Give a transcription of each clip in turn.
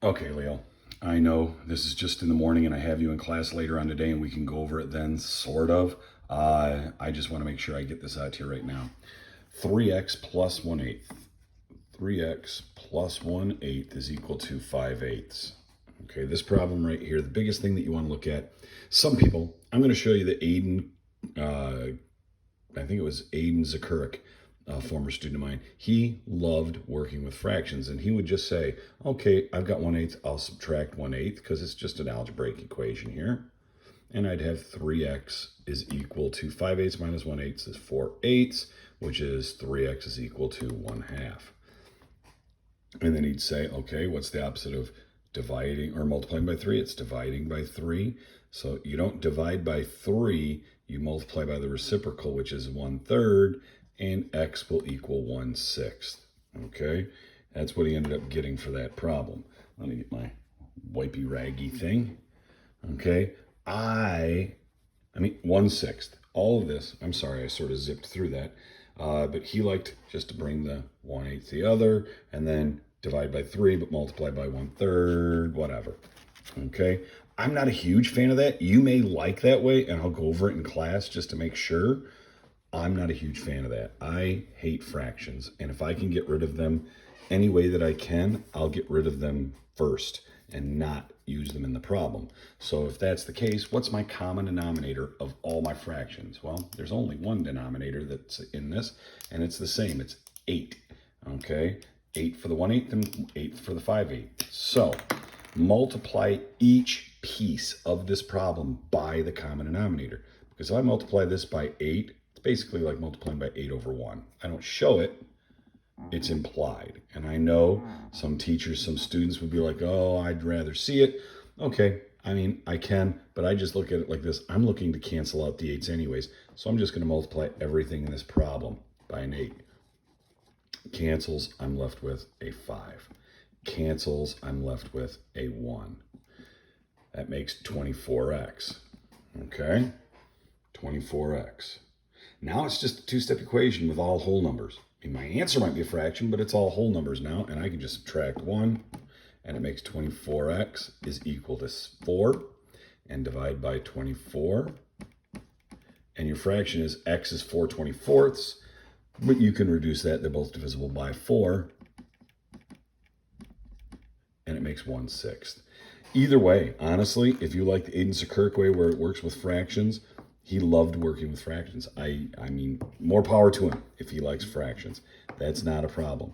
Okay, Leo, I know this is just in the morning and I have you in class later on today and we can go over it then, sort of. I just want to make sure I get this out to you right now. 3x plus 1/8. 3x plus 1/8 is equal to 5/8. Okay, this problem right here, the biggest thing that you want to look at, some people, I'm going to show you the I think it was Aiden Zakurik, a former student of mine. He loved working with fractions, and he would just say, okay, I've got 1/8, I'll subtract 1/8 because it's just an algebraic equation here. And I'd have 3x is equal to 5/8 minus 1/8 is 4/8, which is 3x is equal to 1/2. And then he'd say, okay, what's the opposite of dividing or multiplying by 3? It's dividing by 3. So you don't divide by 3, you multiply by the reciprocal, which is 1/3, and x will equal 1/6. Okay, that's what he ended up getting for that problem. Let me get my wipey raggy thing. Okay, I mean 1/6. All of this, I'm sorry, I sort of zipped through that. But he liked just to bring the 1/8 the other and then divide by 3, but multiply by 1/3, whatever. Okay, I'm not a huge fan of that. You may like that way, and I'll go over it in class just to make sure. I'm not a huge fan of that. I hate fractions, and if I can get rid of them any way that I can, I'll get rid of them first and not use them in the problem. So if that's the case, what's my common denominator of all my fractions? Well, there's only one denominator that's in this, and it's the same. It's 8, okay? 8 for the 1/8 and 8 for the 5/8. So multiply each piece of this problem by the common denominator. Because if I multiply this by 8, it's basically like multiplying by 8 over 1. I don't show it, it's implied. And I know some teachers, some students would be like, oh, I'd rather see it. Okay, I mean, I can, but I just look at it like this. I'm looking to cancel out the 8's anyways. So I'm just going to multiply everything in this problem by an 8. Cancels, I'm left with a 5. Cancels, I'm left with a 1. That makes 24x. Okay, 24x. Now it's just a two-step equation with all whole numbers. And my answer might be a fraction, but it's all whole numbers now, and I can just subtract 1, and it makes 24x is equal to 4, and divide by 24. And your fraction is x is 4/24, but you can reduce that. They're both divisible by 4, and it makes 1/6. Either way, honestly, if you like the Aiden Zakurik way where it works with fractions, he loved working with fractions. I mean, more power to him if he likes fractions. That's not a problem.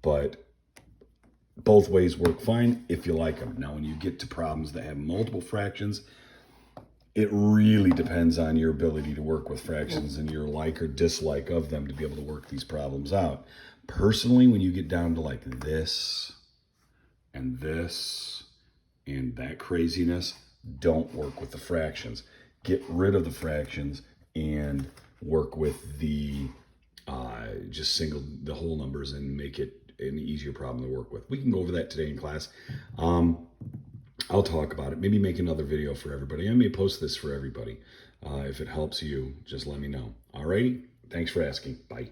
But both ways work fine if you like them. Now, when you get to problems that have multiple fractions, it really depends on your ability to work with fractions and your like or dislike of them to be able to work these problems out. Personally, when you get down to like this and this and that craziness, don't work with the fractions. Get rid of the fractions and work with the just single the whole numbers and make it an easier problem to work with. We can go over that today in class. I'll talk about it. Maybe make another video for everybody. I may post this for everybody. If it helps you, just let me know. Alrighty? Thanks for asking. Bye.